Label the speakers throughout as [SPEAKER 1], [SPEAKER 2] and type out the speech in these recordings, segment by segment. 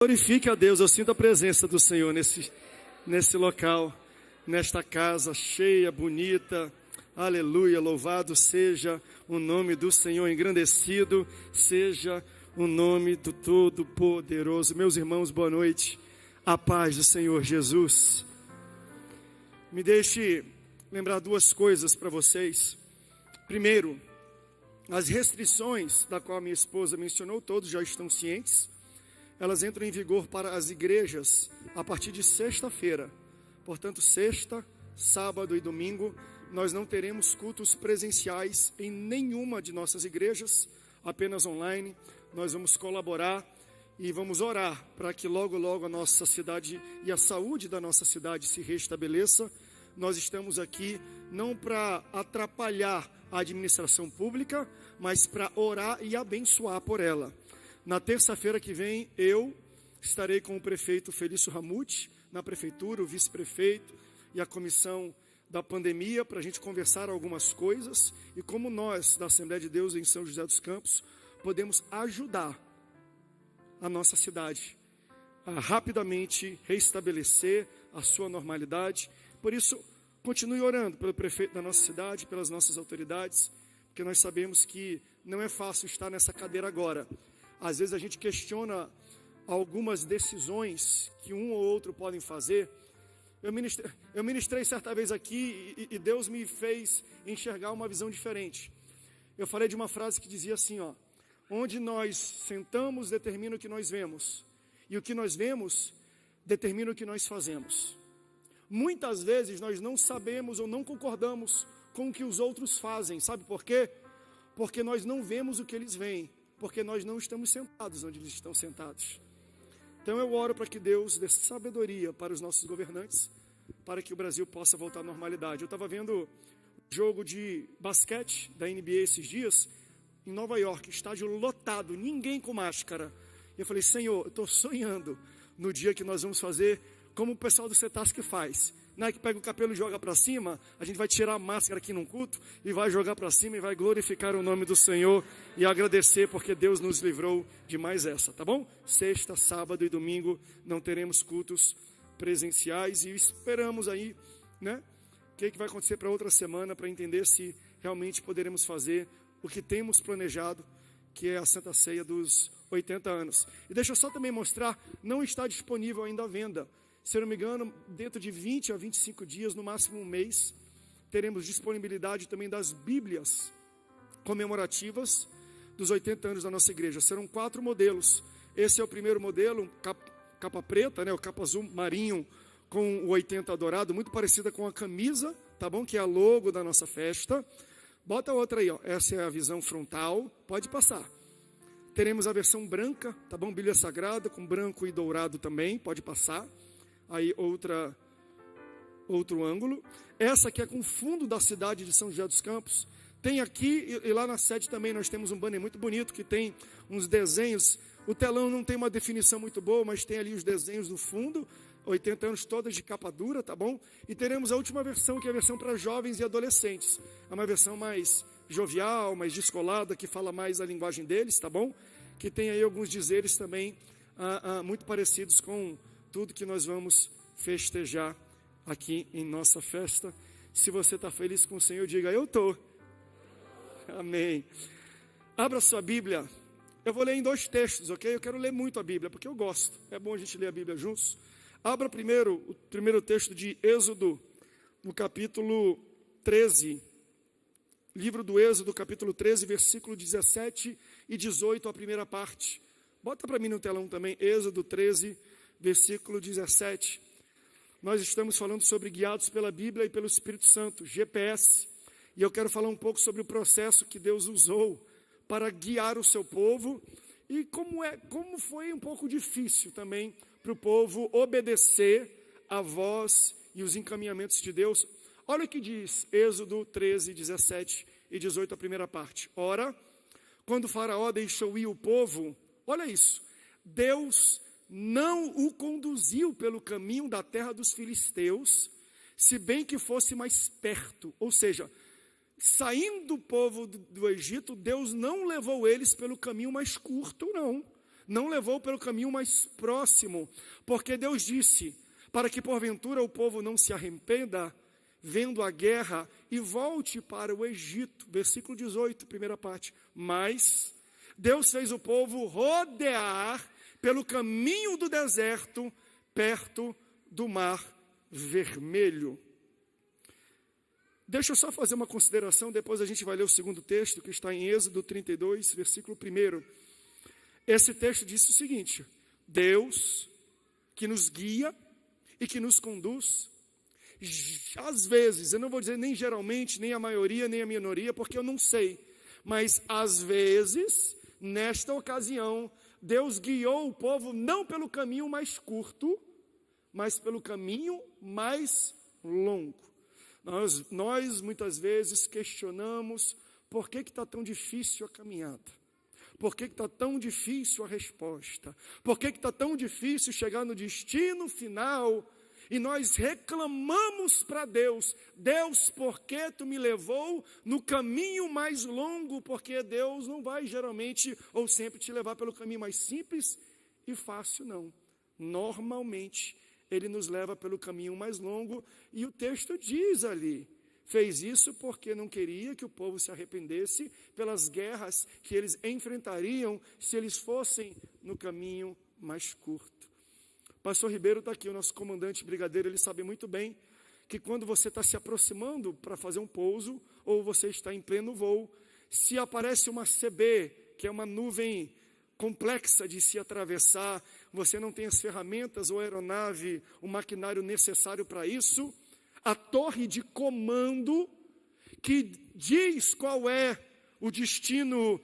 [SPEAKER 1] Glorifique a Deus, eu sinto a presença do Senhor nesse local, nesta casa cheia, bonita. Aleluia, louvado seja o nome do Senhor, engrandecido seja o nome do Todo-Poderoso. Meus irmãos, boa noite, a paz do Senhor Jesus. Me deixe lembrar duas coisas para vocês. Primeiro, as restrições da qual minha esposa mencionou, todos já estão cientes. Elas entram em vigor para as igrejas a partir de sexta-feira. Portanto, sexta, sábado e domingo, nós não teremos cultos presenciais em nenhuma de nossas igrejas, apenas online. Nós vamos colaborar e vamos orar para que logo, logo a nossa cidade e a saúde da nossa cidade se restabeleça. Nós estamos aqui não para atrapalhar a administração pública, mas para orar e abençoar por ela. Na terça-feira que vem, eu estarei com o prefeito Felício Ramute, na prefeitura, o vice-prefeito e a comissão da pandemia, para a gente conversar algumas coisas, e como nós, da Assembleia de Deus em São José dos Campos, podemos ajudar a nossa cidade a rapidamente restabelecer a sua normalidade. Por isso, continue orando pelo prefeito da nossa cidade, pelas nossas autoridades, porque nós sabemos que não é fácil estar nessa cadeira agora. Às vezes a gente questiona algumas decisões que um ou outro podem fazer. Eu ministrei certa vez aqui e Deus me fez enxergar uma visão diferente. Eu falei de uma frase que dizia assim, onde nós sentamos determina o que nós vemos, e o que nós vemos determina o que nós fazemos. Muitas vezes nós não sabemos ou não concordamos com o que os outros fazem. Sabe por quê? Porque nós não vemos o que eles veem. Porque nós não estamos sentados onde eles estão sentados. Então eu oro para que Deus dê sabedoria para os nossos governantes, para que o Brasil possa voltar à normalidade. Eu estava vendo jogo de basquete da NBA esses dias, em Nova York, estádio lotado, ninguém com máscara. E eu falei, Senhor, eu estou sonhando no dia que nós vamos fazer como o pessoal do Cetasc faz. Não é que pega o cabelo e joga para cima, a gente vai tirar a máscara aqui num culto e vai jogar para cima e vai glorificar o nome do Senhor e agradecer porque Deus nos livrou de mais essa, tá bom? Sexta, sábado e domingo não teremos cultos presenciais e esperamos aí, né? O que vai acontecer para outra semana para entender se realmente poderemos fazer o que temos planejado, que é a Santa Ceia dos 80 anos. E deixa eu só também mostrar, não está disponível ainda à venda. Se eu não me engano, dentro de 20 a 25 dias, no máximo um mês, teremos disponibilidade também das Bíblias comemorativas dos 80 anos da nossa igreja. Serão 4 modelos. Esse é o primeiro modelo, capa preta, né, o capa azul marinho com o 80 dourado, muito parecida com a camisa, tá bom? Que é a logo da nossa festa. Bota outra aí, essa é a visão frontal, pode passar. Teremos a versão branca, tá bom? Bíblia Sagrada com branco e dourado também, pode passar. Aí outro ângulo. Essa aqui é com o fundo da cidade de São José dos Campos. Tem aqui e lá na sede também nós temos um banner muito bonito que tem uns desenhos. O telão não tem uma definição muito boa, mas tem ali os desenhos do fundo. 80 anos todas de capa dura, tá bom? E teremos a última versão, que é a versão para jovens e adolescentes. É uma versão mais jovial, mais descolada, que fala mais a linguagem deles, tá bom? Que tem aí alguns dizeres também muito parecidos com tudo que nós vamos festejar aqui em nossa festa. Se você está feliz com o Senhor, diga, eu estou. Amém. Abra sua Bíblia. Eu vou ler em 2 textos, ok? Eu quero ler muito a Bíblia, porque eu gosto. É bom a gente ler a Bíblia juntos. Abra primeiro o primeiro texto de Êxodo, no capítulo 13. Livro do Êxodo, capítulo 13, versículo 17 e 18, a primeira parte. Bota para mim no telão também, Êxodo 13, versículo 17. Nós estamos falando sobre guiados pela Bíblia e pelo Espírito Santo, GPS. E eu quero falar um pouco sobre o processo que Deus usou para guiar o seu povo e como foi um pouco difícil também para o povo obedecer a voz e os encaminhamentos de Deus. Olha o que diz Êxodo 13, 17 e 18, a primeira parte. Ora, quando o faraó deixou ir o povo, olha isso, Deus não o conduziu pelo caminho da terra dos filisteus, se bem que fosse mais perto. Ou seja, saindo do povo do Egito, Deus não levou eles pelo caminho mais curto, não. não levou pelo caminho mais próximo, porque Deus disse, para que porventura o povo não se arrependa, vendo a guerra, e volte para o Egito. Versículo 18, primeira parte. Mas Deus fez o povo rodear pelo caminho do deserto, perto do Mar Vermelho. Deixa eu só fazer uma consideração, depois a gente vai ler o segundo texto, que está em Êxodo 32, versículo 1. Esse texto diz o seguinte: Deus, que nos guia e que nos conduz, às vezes, eu não vou dizer nem geralmente, nem a maioria, nem a minoria, porque eu não sei, mas às vezes, nesta ocasião, Deus guiou o povo não pelo caminho mais curto, mas pelo caminho mais longo. Nós muitas vezes questionamos por que está tão difícil a caminhada, por que está tão difícil a resposta, por que está tão difícil chegar no destino final, e nós reclamamos para Deus, Deus, por que tu me levou no caminho mais longo? Porque Deus não vai geralmente ou sempre te levar pelo caminho mais simples e fácil, não. Normalmente, Ele nos leva pelo caminho mais longo, e o texto diz ali, fez isso porque não queria que o povo se arrependesse pelas guerras que eles enfrentariam se eles fossem no caminho mais curto. Pastor Ribeiro está aqui, o nosso comandante brigadeiro, ele sabe muito bem que quando você está se aproximando para fazer um pouso, ou você está em pleno voo, se aparece uma CB, que é uma nuvem complexa de se atravessar, você não tem as ferramentas ou a aeronave, o maquinário necessário para isso, a torre de comando, que diz qual é o destino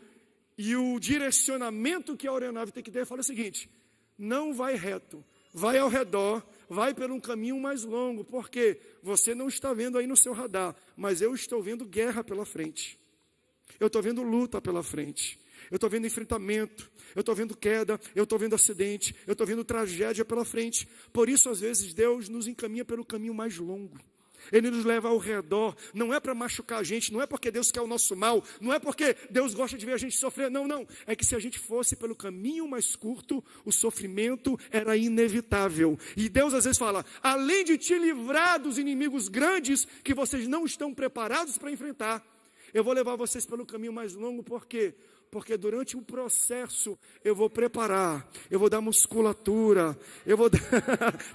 [SPEAKER 1] e o direcionamento que a aeronave tem que ter, fala o seguinte: não vai reto, vai ao redor, vai por um caminho mais longo, porque você não está vendo aí no seu radar, mas eu estou vendo guerra pela frente, eu estou vendo luta pela frente, eu estou vendo enfrentamento, eu estou vendo queda, eu estou vendo acidente, eu estou vendo tragédia pela frente. Por isso, às vezes, Deus nos encaminha pelo caminho mais longo. Ele nos leva ao redor, não é para machucar a gente, não é porque Deus quer o nosso mal, não é porque Deus gosta de ver a gente sofrer, não, é que se a gente fosse pelo caminho mais curto, o sofrimento era inevitável, e Deus às vezes fala, além de te livrar dos inimigos grandes, que vocês não estão preparados para enfrentar, eu vou levar vocês pelo caminho mais longo. Por quê? Porque durante o processo eu vou preparar, eu vou dar musculatura, eu vou dar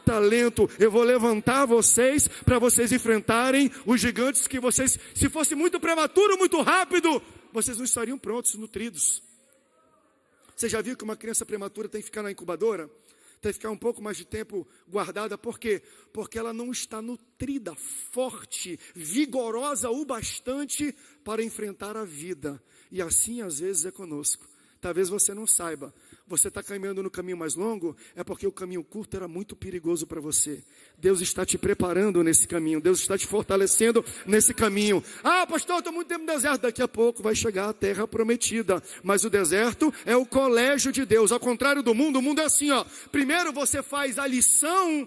[SPEAKER 1] talento, eu vou levantar vocês para vocês enfrentarem os gigantes que vocês, se fosse muito prematuro, muito rápido, vocês não estariam prontos, nutridos. Você já viu que uma criança prematura tem que ficar na incubadora? Tem que ficar um pouco mais de tempo guardada, por quê? Porque ela não está nutrida, forte, vigorosa o bastante para enfrentar a vida. E assim às vezes é conosco. Talvez você não saiba, você está caminhando no caminho mais longo, é porque o caminho curto era muito perigoso para você. Deus está te preparando nesse caminho, Deus está te fortalecendo nesse caminho. Ah, pastor, eu estou muito tempo no deserto, daqui a pouco vai chegar a terra prometida. Mas o deserto é o colégio de Deus, ao contrário do mundo, o mundo é assim, ó. Primeiro você faz a lição,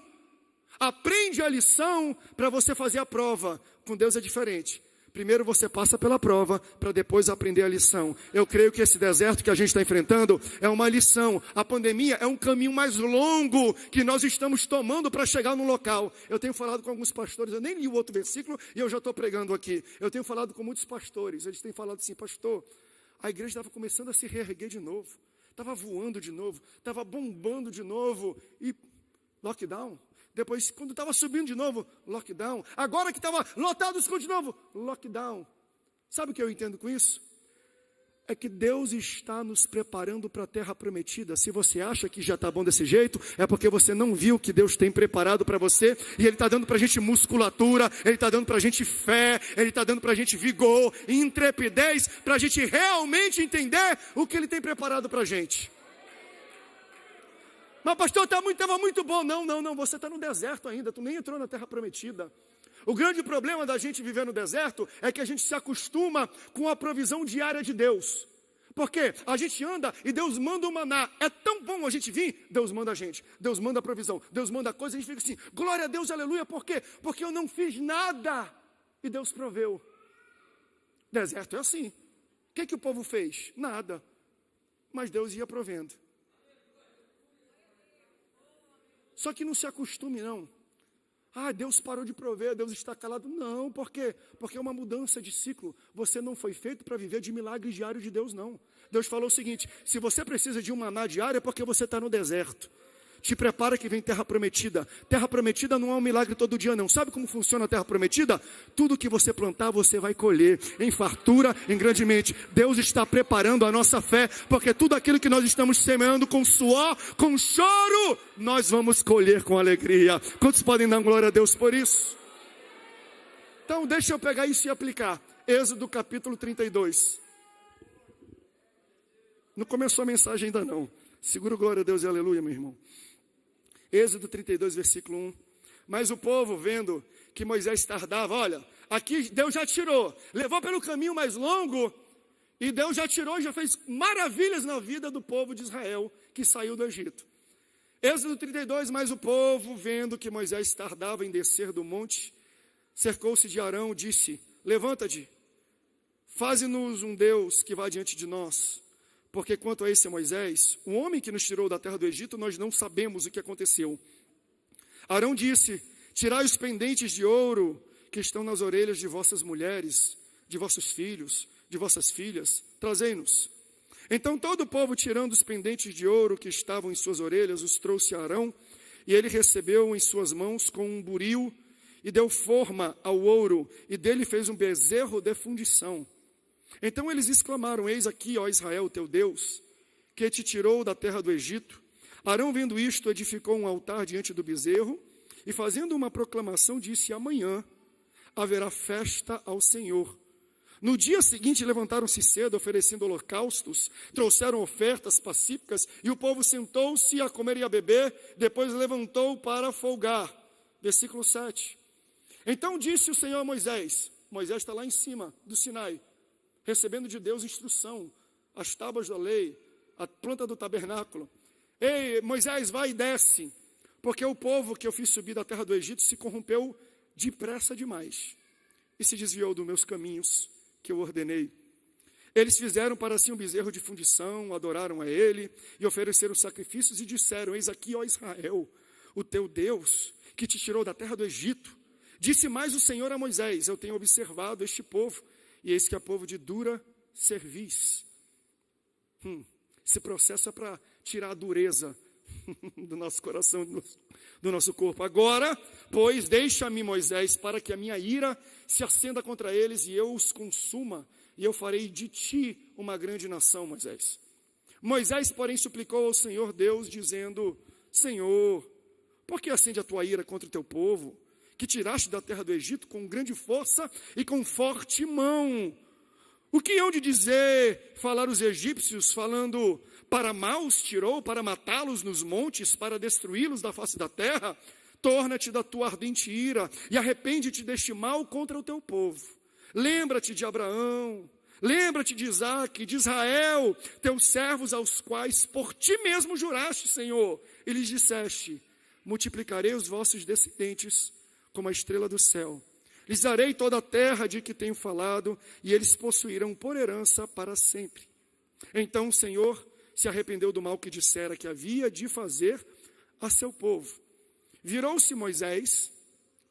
[SPEAKER 1] aprende a lição para você fazer a prova. Com Deus é diferente. Primeiro você passa pela prova, para depois aprender a lição. Eu creio que esse deserto que a gente está enfrentando é uma lição. A pandemia é um caminho mais longo que nós estamos tomando para chegar no local. Eu tenho falado com alguns pastores, eu nem li o outro versículo e eu já estou pregando aqui. Eu tenho falado com muitos pastores, eles têm falado assim, pastor, a igreja estava começando a se reerguer de novo, estava voando de novo, estava bombando de novo, e lockdown. Depois, quando estava subindo de novo, lockdown. Agora que estava lotado de novo, lockdown. Sabe o que eu entendo com isso? É que Deus está nos preparando para a terra prometida. Se você acha que já está bom desse jeito, é porque você não viu o que Deus tem preparado para você. E Ele está dando para a gente musculatura, Ele está dando para a gente fé, Ele está dando para a gente vigor, intrepidez, para a gente realmente entender o que Ele tem preparado para a gente. Mas pastor, estava muito bom. Não, você está no deserto ainda, tu nem entrou na terra prometida. O grande problema da gente viver no deserto é que a gente se acostuma com a provisão diária de Deus. Porque a gente anda e Deus manda o maná. É tão bom a gente vir, Deus manda a gente, Deus manda a provisão, Deus manda a coisa, a gente fica assim, glória a Deus, aleluia. Por quê? Porque eu não fiz nada e Deus proveu. Deserto é assim. O que o povo fez? Nada. Mas Deus ia provendo. Só que não se acostume não. Deus parou de prover, Deus está calado. Não, por quê? Porque é uma mudança de ciclo. Você não foi feito para viver de milagres diários de Deus, não. Deus falou o seguinte: se você precisa de um maná diário, é porque você está no deserto. Te prepara que vem terra prometida. Terra prometida não é um milagre todo dia, não. Sabe como funciona a terra prometida? Tudo que você plantar, você vai colher. Em fartura, em grandemente. Deus está preparando a nossa fé, porque tudo aquilo que nós estamos semeando com suor, com choro, nós vamos colher com alegria. Quantos podem dar glória a Deus por isso? Então, deixa eu pegar isso e aplicar. Êxodo capítulo 32. Não começou a mensagem ainda não. Segura o glória a Deus e aleluia, meu irmão. Êxodo 32, versículo 1. Mas o povo, vendo que Moisés tardava, olha, aqui Deus já tirou, levou pelo caminho mais longo, e Deus já tirou, já fez maravilhas na vida do povo de Israel, que saiu do Egito. Êxodo 32, mas o povo, vendo que Moisés tardava em descer do monte, cercou-se de Arão, disse: levanta-te, faze-nos um Deus que vá diante de nós. Porque quanto a esse Moisés, o homem que nos tirou da terra do Egito, nós não sabemos o que aconteceu. Arão disse: tirai os pendentes de ouro que estão nas orelhas de vossas mulheres, de vossos filhos, de vossas filhas, trazei-nos. Então todo o povo, tirando os pendentes de ouro que estavam em suas orelhas, os trouxe a Arão, e ele recebeu em suas mãos com um buril, e deu forma ao ouro, e dele fez um bezerro de fundição. Então eles exclamaram: eis aqui, ó Israel, teu Deus, que te tirou da terra do Egito. Arão, vendo isto, edificou um altar diante do bezerro, e fazendo uma proclamação, disse: amanhã haverá festa ao Senhor. No dia seguinte levantaram-se cedo, oferecendo holocaustos, trouxeram ofertas pacíficas, e o povo sentou-se a comer e a beber, depois levantou para folgar. Versículo 7. Então disse o Senhor a Moisés, Moisés está lá em cima do Sinai, recebendo de Deus instrução, as tábuas da lei, a planta do tabernáculo. Ei, Moisés, vai e desce, porque o povo que eu fiz subir da terra do Egito se corrompeu depressa demais, e se desviou dos meus caminhos que eu ordenei. Eles fizeram para si um bezerro de fundição, adoraram a ele, e ofereceram sacrifícios, e disseram: eis aqui, ó Israel, o teu Deus, que te tirou da terra do Egito. Disse mais o Senhor a Moisés: eu tenho observado este povo, e eis que é povo de dura cerviz. Esse processo é para tirar a dureza do nosso coração, do nosso corpo. Agora, pois, deixa-me, Moisés, para que a minha ira se acenda contra eles, e eu os consuma, e eu farei de ti uma grande nação, Moisés. Moisés, porém, suplicou ao Senhor Deus, dizendo: Senhor, por que acende a tua ira contra o teu povo, que tiraste da terra do Egito com grande força e com forte mão? O que hão de dizer, falar os egípcios, falando: para maus tirou, para matá-los nos montes, para destruí-los da face da terra? Torna-te da tua ardente ira, e arrepende-te deste mal contra o teu povo. Lembra-te de Abraão, lembra-te de Isaque, de Israel, teus servos, aos quais por ti mesmo juraste, Senhor, e lhes disseste: multiplicarei os vossos descendentes como a estrela do céu. Lhes darei toda a terra de que tenho falado, e eles possuirão por herança para sempre. Então o Senhor se arrependeu do mal que dissera que havia de fazer a seu povo. Virou-se Moisés,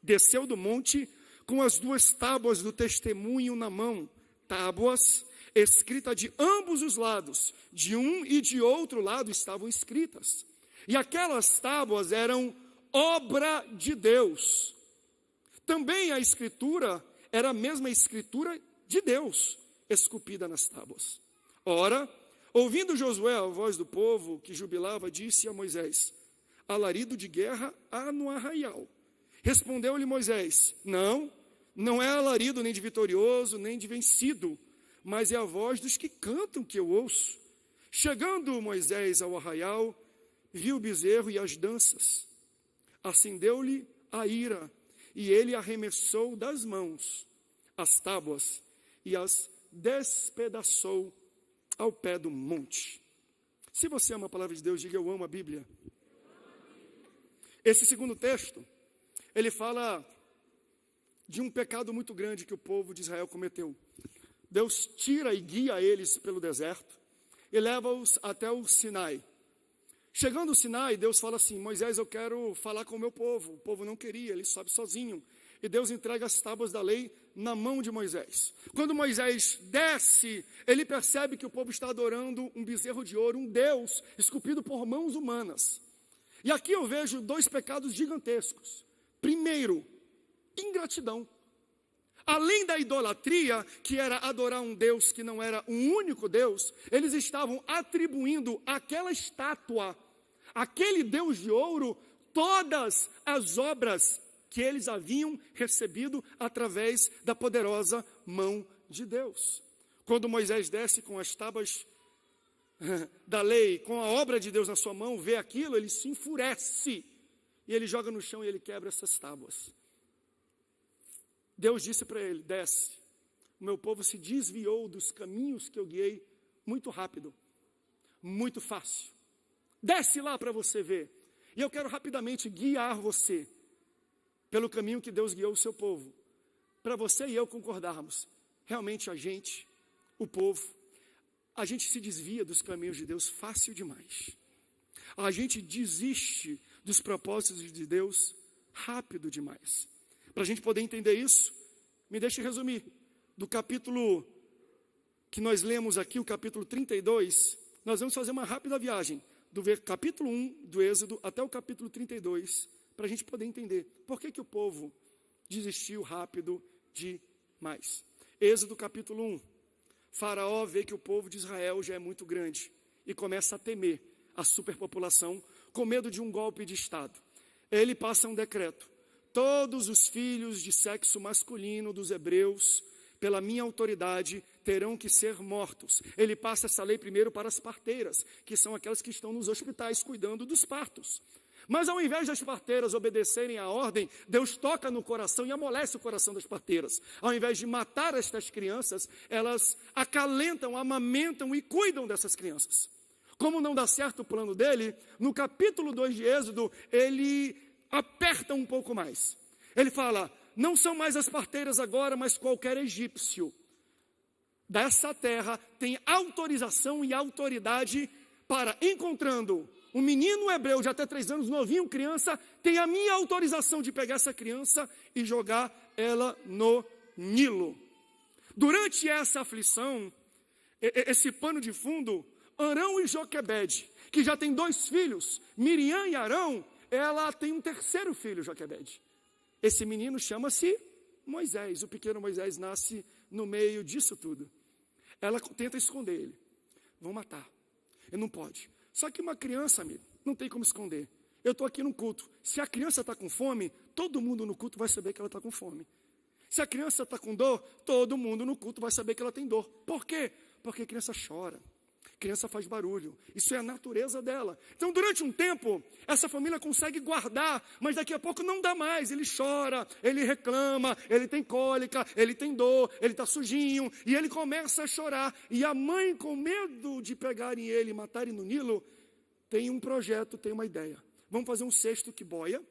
[SPEAKER 1] desceu do monte com as duas tábuas do testemunho na mão, tábuas escritas de ambos os lados, de um e de outro lado estavam escritas. E aquelas tábuas eram obra de Deus. Também a escritura era a mesma escritura de Deus, esculpida nas tábuas. Ora, ouvindo Josué a voz do povo que jubilava, disse a Moisés: alarido de guerra há no arraial. Respondeu-lhe Moisés: não é alarido nem de vitorioso, nem de vencido, mas é a voz dos que cantam que eu ouço. Chegando Moisés ao arraial, viu o bezerro e as danças. Acendeu-lhe a ira, e ele arremessou das mãos as tábuas e as despedaçou ao pé do monte. Se você ama a palavra de Deus, diga: eu amo a Bíblia. Esse segundo texto, ele fala de um pecado muito grande que o povo de Israel cometeu. Deus tira e guia eles pelo deserto e leva-os até o Sinai. Chegando ao Sinai, Deus fala assim: Moisés, eu quero falar com o meu povo. O povo não queria, ele sobe sozinho. E Deus entrega as tábuas da lei na mão de Moisés. Quando Moisés desce, ele percebe que o povo está adorando um bezerro de ouro, um Deus esculpido por mãos humanas. E aqui eu vejo dois pecados gigantescos. Primeiro, ingratidão. Além da idolatria, que era adorar um Deus que não era um único Deus, eles estavam atribuindo àquela estátua, aquele Deus de ouro, todas as obras que eles haviam recebido através da poderosa mão de Deus. Quando Moisés desce com as tábuas da lei, com a obra de Deus na sua mão, vê aquilo, ele se enfurece, e ele joga no chão e ele quebra essas tábuas. Deus disse para ele: desce, o meu povo se desviou dos caminhos que eu guiei muito rápido, muito fácil. Desce lá para você ver. E eu quero rapidamente guiar você pelo caminho que Deus guiou o seu povo, para você e eu concordarmos. Realmente a gente, o povo, a gente se desvia dos caminhos de Deus fácil demais. A gente desiste dos propósitos de Deus rápido demais. Para a gente poder entender isso, me deixe resumir. Do capítulo que nós lemos aqui, o capítulo 32, nós vamos fazer uma rápida viagem do capítulo 1 do Êxodo até o capítulo 32, para a gente poder entender por que o povo desistiu rápido demais. Êxodo capítulo 1. Faraó vê que o povo de Israel já é muito grande e começa a temer a superpopulação, com medo de um golpe de Estado. Ele passa um decreto: todos os filhos de sexo masculino dos hebreus, pela minha autoridade, terão que ser mortos. Ele passa essa lei primeiro para as parteiras, que são aquelas que estão nos hospitais cuidando dos partos. Mas ao invés das parteiras obedecerem à ordem, Deus toca no coração e amolece o coração das parteiras. Ao invés de matar estas crianças, elas acalentam, amamentam e cuidam dessas crianças. Como não dá certo o plano dele, no capítulo 2 de Êxodo, ele aperta um pouco mais. Ele fala: não são mais as parteiras agora, mas qualquer egípcio dessa terra tem autorização e autoridade para, encontrando um menino hebreu de até 3 anos, novinho, criança, tem a minha autorização de pegar essa criança e jogar ela no Nilo. Durante essa aflição, esse pano de fundo, Arão e Joquebede, que já tem 2 filhos, Miriam e Arão, ela tem um terceiro filho, Joquebede. Esse menino chama-se Moisés. O pequeno Moisés nasce no meio disso tudo. Ela tenta esconder ele. Vão matar. Ele não pode. Só que uma criança, amigo, não tem como esconder. Eu estou aqui no culto. Se a criança está com fome, todo mundo no culto vai saber que ela está com fome. Se a criança está com dor, todo mundo no culto vai saber que ela tem dor. Por quê? Porque a criança chora. Criança faz barulho, isso é a natureza dela. Então, durante um tempo, essa família consegue guardar, mas daqui a pouco não dá mais. Ele chora, ele reclama, ele tem cólica, ele tem dor, ele está sujinho, e ele começa a chorar. E a mãe, com medo de pegarem ele e matarem no Nilo, tem um projeto, tem uma ideia. Vamos fazer um cesto que boia,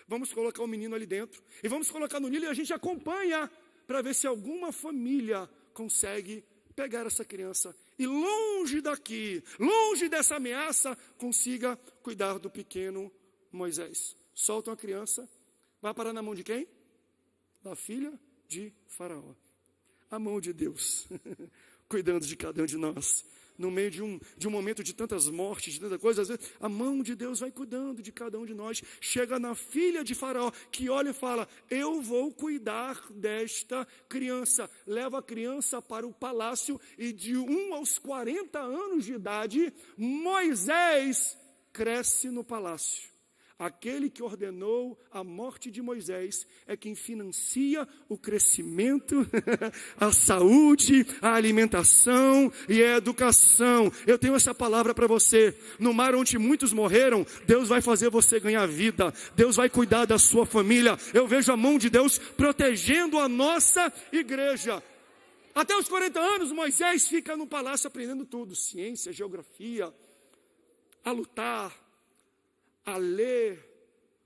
[SPEAKER 1] vamos colocar o menino ali dentro, e vamos colocar no Nilo, e a gente acompanha, para ver se alguma família consegue pegar essa criança e longe daqui, longe dessa ameaça, consiga cuidar do pequeno Moisés. Soltam a criança, vai parar na mão de quem? Da filha de Faraó. A mão de Deus, cuidando de cada um de nós. No meio de um momento de tantas mortes, de tanta coisa, às vezes, a mão de Deus vai cuidando de cada um de nós. Chega na filha de Faraó, que olha e fala: eu vou cuidar desta criança. Leva a criança para o palácio, e de 1 aos 40 anos de idade, Moisés cresce no palácio. Aquele que ordenou a morte de Moisés é quem financia o crescimento, a saúde, a alimentação e a educação. Eu tenho essa palavra para você. No mar onde muitos morreram, Deus vai fazer você ganhar vida. Deus vai cuidar da sua família. Eu vejo a mão de Deus protegendo a nossa igreja. Até os 40 anos, Moisés fica no palácio aprendendo tudo: ciência, geografia, a lutar, a ler,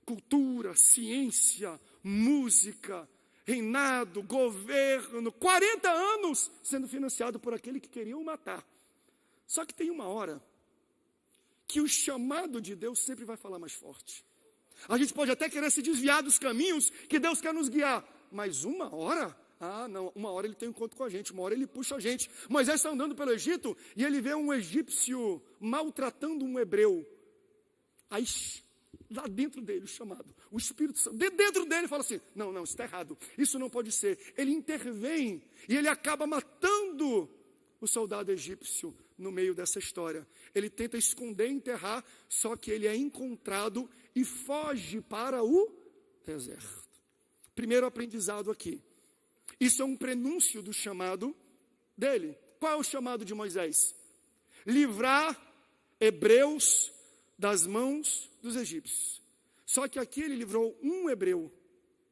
[SPEAKER 1] cultura, ciência, música, reinado, governo. 40 anos sendo financiado por aquele que queria o matar. Só que tem uma hora que o chamado de Deus sempre vai falar mais forte. A gente pode até querer se desviar dos caminhos que Deus quer nos guiar, mas uma hora, não, uma hora ele tem um encontro com a gente, uma hora ele puxa a gente. Moisés está andando pelo Egito e ele vê um egípcio maltratando um hebreu. Aí, lá dentro dele, o chamado, o Espírito Santo, dentro dele fala assim, não, isso está errado, isso não pode ser. Ele intervém e ele acaba matando o soldado egípcio no meio dessa história. Ele tenta esconder e enterrar, só que ele é encontrado e foge para o deserto. Primeiro aprendizado aqui. Isso é um prenúncio do chamado dele. Qual é o chamado de Moisés? Livrar hebreus das mãos dos egípcios. Só que aqui ele livrou um hebreu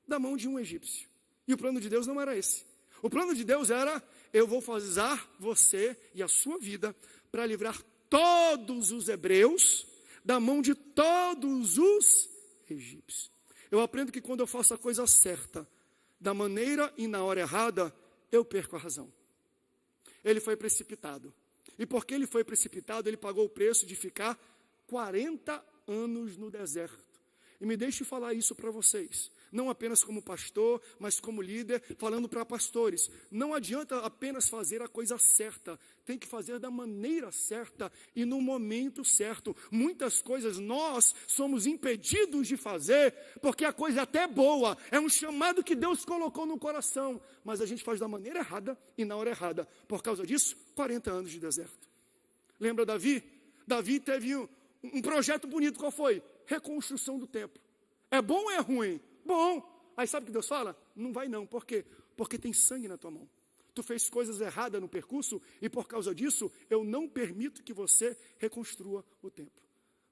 [SPEAKER 1] da mão de um egípcio. E o plano de Deus não era esse. O plano de Deus era, eu vou fazer você e a sua vida para livrar todos os hebreus da mão de todos os egípcios. Eu aprendo que quando eu faço a coisa certa, da maneira e na hora errada, eu perco a razão. Ele foi precipitado. E porque ele foi precipitado, ele pagou o preço de ficar 40 anos no deserto. E me deixe falar isso para vocês, não apenas como pastor, mas como líder, falando para pastores. Não adianta apenas fazer a coisa certa, tem que fazer da maneira certa e no momento certo. Muitas coisas nós somos impedidos de fazer, porque a coisa até é boa, é um chamado que Deus colocou no coração, mas a gente faz da maneira errada e na hora errada. Por causa disso, 40 anos de deserto. Lembra Davi? Davi teve um projeto bonito, qual foi? Reconstrução do templo. É bom ou é ruim? Bom. Aí sabe o que Deus fala? Não vai não. Por quê? Porque tem sangue na tua mão. Tu fez coisas erradas no percurso e por causa disso eu não permito que você reconstrua o templo.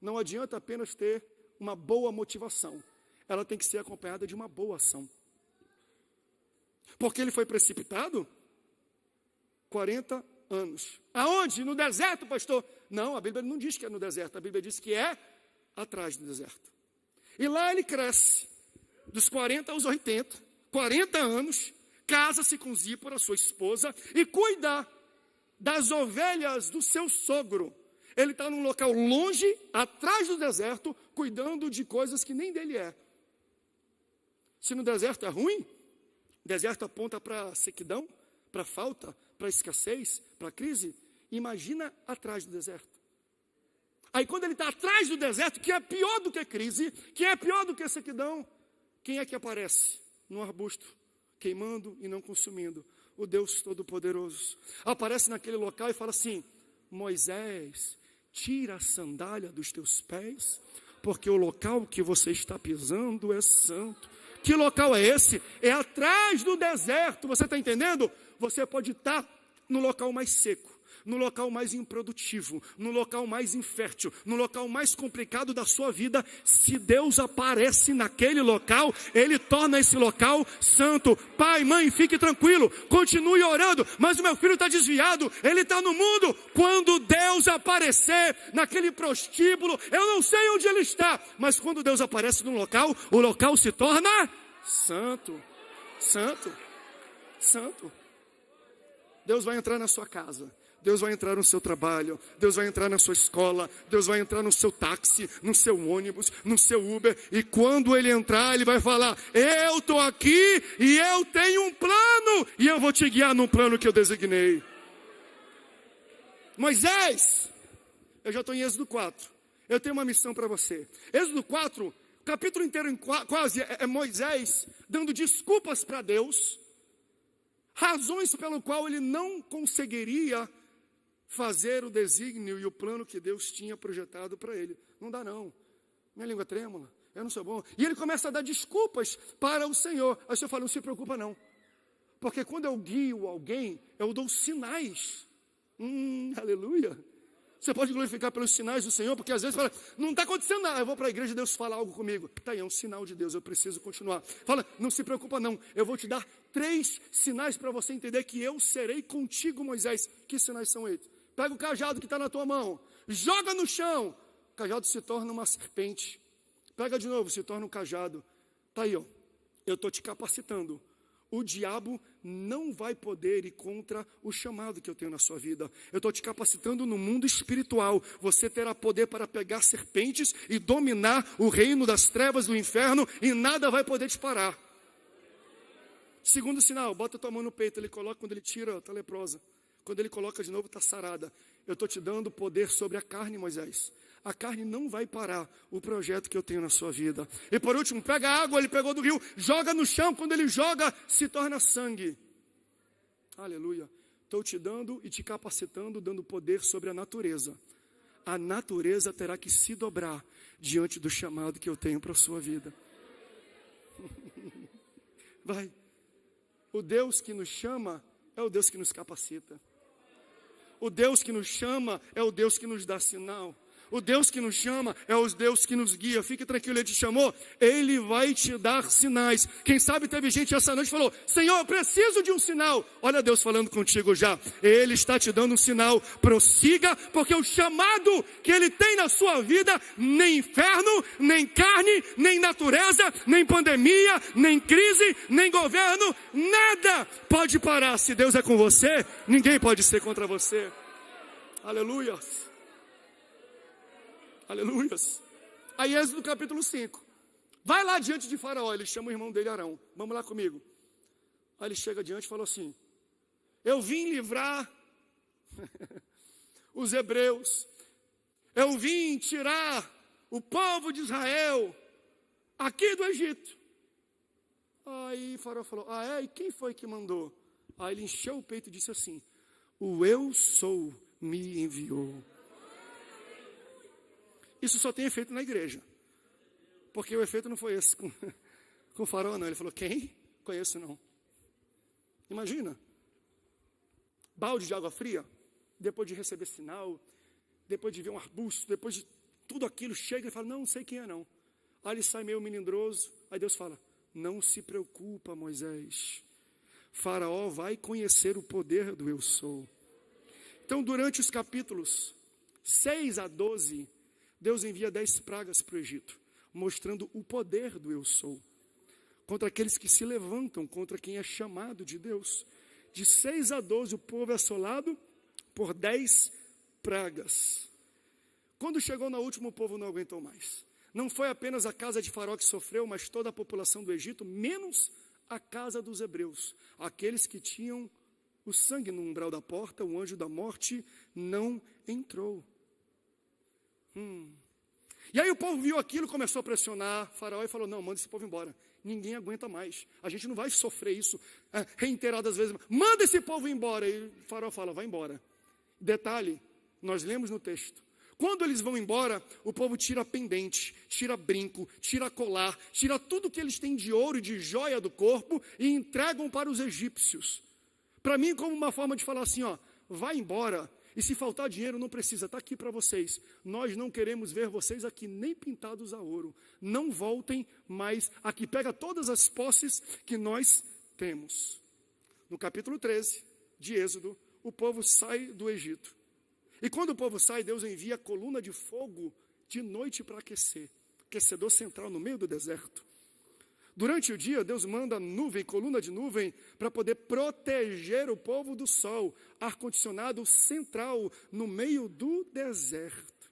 [SPEAKER 1] Não adianta apenas ter uma boa motivação. Ela tem que ser acompanhada de uma boa ação. Porque ele foi precipitado? 40 anos. Aonde? No deserto, pastor? Não, a Bíblia não diz que é no deserto. A Bíblia diz que é atrás do deserto. E lá ele cresce, dos 40 aos 80, 40 anos, casa-se com Zípora, sua esposa, e cuida das ovelhas do seu sogro. Ele está num local longe, atrás do deserto, cuidando de coisas que nem dele é. Se no deserto é ruim, o deserto aponta para sequidão, para falta, para escassez, para crise, imagina atrás do deserto. Aí quando ele está atrás do deserto, que é pior do que crise, que é pior do que sequidão, quem é que aparece? No arbusto, queimando e não consumindo. O Deus Todo-Poderoso. Aparece naquele local e fala assim, Moisés, tira a sandália dos teus pés, porque o local que você está pisando é santo. Que local é esse? É atrás do deserto, você está entendendo? Você pode estar no local mais seco, no local mais improdutivo, no local mais infértil, no local mais complicado da sua vida. Se Deus aparece naquele local, Ele torna esse local santo. Pai, mãe, fique tranquilo, continue orando, mas o meu filho está desviado, ele está no mundo. Quando Deus aparecer naquele prostíbulo, eu não sei onde ele está, mas quando Deus aparece no local, o local se torna santo, santo, santo. Deus vai entrar na sua casa, Deus vai entrar no seu trabalho, Deus vai entrar na sua escola, Deus vai entrar no seu táxi, no seu ônibus, no seu Uber, e quando Ele entrar, Ele vai falar, eu estou aqui e eu tenho um plano, e eu vou te guiar no plano que eu designei. Moisés, eu já estou em Êxodo 4, eu tenho uma missão para você. Êxodo 4, o capítulo inteiro quase é Moisés dando desculpas para Deus, razões pelo qual ele não conseguiria fazer o desígnio e o plano que Deus tinha projetado para ele. Não dá não, minha língua é trêmula, eu não sou bom. E ele começa a dar desculpas para o Senhor. Aí o Senhor fala, não se preocupa não, porque quando eu guio alguém, eu dou sinais. Aleluia. Você pode glorificar pelos sinais do Senhor, porque às vezes fala, não está acontecendo nada, eu vou para a igreja e Deus fala algo comigo. Está aí, é um sinal de Deus, eu preciso continuar. Fala, não se preocupa não, eu vou te dar 3 sinais para você entender que eu serei contigo, Moisés. Que sinais são eles? Pega o cajado que está na tua mão, joga no chão, o cajado se torna uma serpente. Pega de novo, se torna um cajado. Está aí, ó. Eu estou te capacitando. O diabo não vai poder ir contra o chamado que eu tenho na sua vida. Eu estou te capacitando no mundo espiritual. Você terá poder para pegar serpentes e dominar o reino das trevas do inferno, e nada vai poder te parar. Segundo sinal, bota tua mão no peito. Ele coloca, quando ele tira, está leprosa. Quando ele coloca de novo, está sarada. Eu estou te dando poder sobre a carne, Moisés. A carne não vai parar o projeto que eu tenho na sua vida. E por último, pega a água, ele pegou do rio, joga no chão. Quando ele joga, se torna sangue. Aleluia. Estou te dando e te capacitando, dando poder sobre a natureza. A natureza terá que se dobrar diante do chamado que eu tenho para a sua vida. Vai. O Deus que nos chama é o Deus que nos capacita. O Deus que nos chama é o Deus que nos dá sinal. O Deus que nos chama é o Deus que nos guia. Fique tranquilo, Ele te chamou, Ele vai te dar sinais. Quem sabe teve gente essa noite que falou: Senhor, eu preciso de um sinal. Olha Deus falando contigo já. Ele está te dando um sinal. Prossiga, porque o chamado que Ele tem na sua vida, nem inferno, nem carne, nem natureza, nem pandemia, nem crise, nem governo, nada pode parar. Se Deus é com você, ninguém pode ser contra você. Aleluia. Aleluias. Aí Êxodo capítulo 5. Vai lá diante de Faraó. Ele chama o irmão dele, Arão. Vamos lá comigo. Aí ele chega diante e falou assim: eu vim livrar os hebreus. Eu vim tirar o povo de Israel aqui do Egito. Aí Faraó falou: e quem foi que mandou? Aí ele encheu o peito e disse assim: o eu sou me enviou. Isso só tem efeito na igreja. Porque o efeito não foi esse com o Faraó, não. Ele falou: quem? Conheço não. Imagina. Balde de água fria. Depois de receber sinal. Depois de ver um arbusto. Depois de tudo aquilo. Chega e fala: não sei quem é não. Aí ele sai meio melindroso. Aí Deus fala: não se preocupa, Moisés. Faraó vai conhecer o poder do eu sou. Então, durante os capítulos 6 a 12... Deus envia 10 pragas para o Egito, mostrando o poder do eu sou, contra aqueles que se levantam, contra quem é chamado de Deus. De 6 a 12, o povo é assolado por 10 pragas. Quando chegou na última, o povo não aguentou mais. Não foi apenas a casa de Faraó que sofreu, mas toda a população do Egito, menos a casa dos hebreus. Aqueles que tinham o sangue no umbral da porta, o anjo da morte não entrou. E aí o povo viu aquilo, começou a pressionar Faraó e falou: não, manda esse povo embora. Ninguém aguenta mais. A gente não vai sofrer isso reiteradas vezes. Manda esse povo embora. E o Faraó fala: vai embora. Detalhe, nós lemos no texto. Quando eles vão embora, o povo tira pendente, tira brinco, tira colar, tira tudo que eles têm de ouro e de joia do corpo e entregam para os egípcios. Para mim, como uma forma de falar assim: vai embora. E se faltar dinheiro, não precisa, está aqui para vocês. Nós não queremos ver vocês aqui nem pintados a ouro. Não voltem mais aqui. Pega todas as posses que nós temos. No capítulo 13 de Êxodo, o povo sai do Egito. E quando o povo sai, Deus envia coluna de fogo de noite para aquecer. Aquecedor central no meio do deserto. Durante o dia, Deus manda nuvem, coluna de nuvem, para poder proteger o povo do sol. Ar-condicionado central no meio do deserto.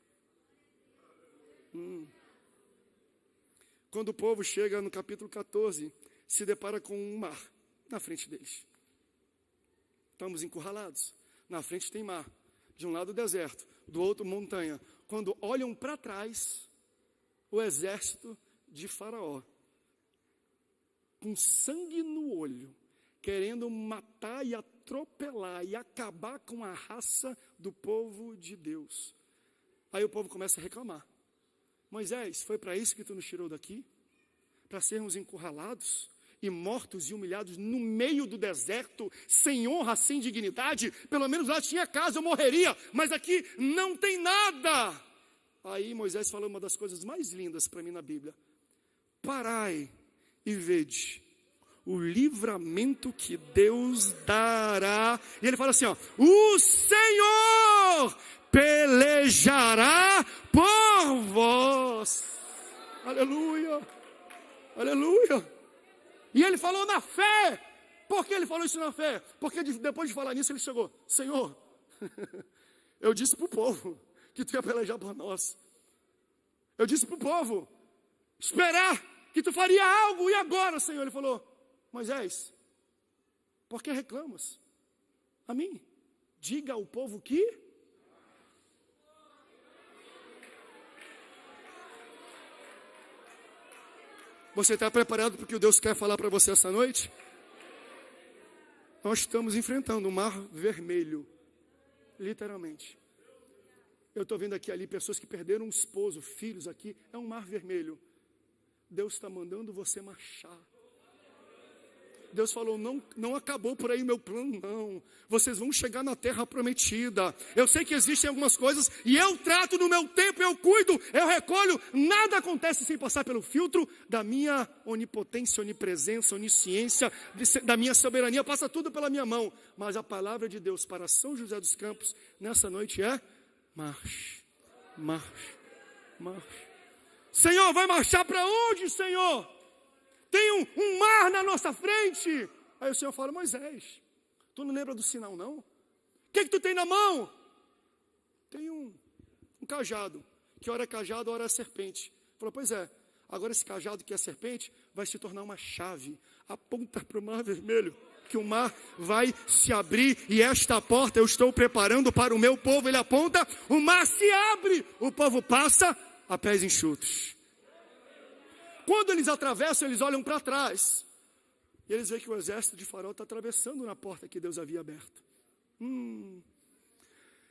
[SPEAKER 1] Quando o povo chega no capítulo 14, se depara com um mar na frente deles. Estamos encurralados. Na frente tem mar. De um lado deserto, do outro montanha. Quando olham para trás, o exército de Faraó, com sangue no olho, querendo matar e atropelar e acabar com a raça do povo de Deus. Aí o povo começa a reclamar: Moisés, foi para isso que tu nos tirou daqui? Para sermos encurralados e mortos e humilhados no meio do deserto, sem honra, sem dignidade? Pelo menos lá tinha casa, eu morreria, mas aqui não tem nada. Aí Moisés falou uma das coisas mais lindas para mim na Bíblia: parai e vede o livramento que Deus dará. E ele fala assim: o Senhor pelejará por vós. Aleluia, aleluia. E ele falou na fé. Por que ele falou isso na fé? Porque depois de falar nisso, ele chegou: Senhor, eu disse para o povo que tu ia pelejar por nós. Eu disse para o povo esperar que tu faria algo. E agora, Senhor? Ele falou: Moisés, por que reclamas? A mim, diga ao povo que... Você está preparado para o que Deus quer falar para você essa noite? Nós estamos enfrentando um mar vermelho, literalmente. Eu estou vendo aqui ali pessoas que perderam um esposo, filhos aqui. É um mar vermelho. Deus está mandando você marchar. Deus falou: não acabou por aí o meu plano, não. Vocês vão chegar na terra prometida. Eu sei que existem algumas coisas e eu trato no meu tempo, eu cuido, eu recolho. Nada acontece sem passar pelo filtro da minha onipotência, onipresença, onisciência, da minha soberania. Passa tudo pela minha mão. Mas a palavra de Deus para São José dos Campos nessa noite é: marche, marche, marche. Senhor, vai marchar para onde, Senhor? Tem um mar na nossa frente. Aí o Senhor fala: Moisés, tu não lembra do sinal, não? O que tu tem na mão? Tem um cajado, que ora é cajado, ora é serpente. Falou: pois é, agora esse cajado que é serpente vai se tornar uma chave, aponta para o mar vermelho, que o mar vai se abrir, e esta porta eu estou preparando para o meu povo. Ele aponta, o mar se abre, o povo passa a pés enxutos. Quando eles atravessam, eles olham para trás. E eles veem que o exército de Faraó está atravessando na porta que Deus havia aberto.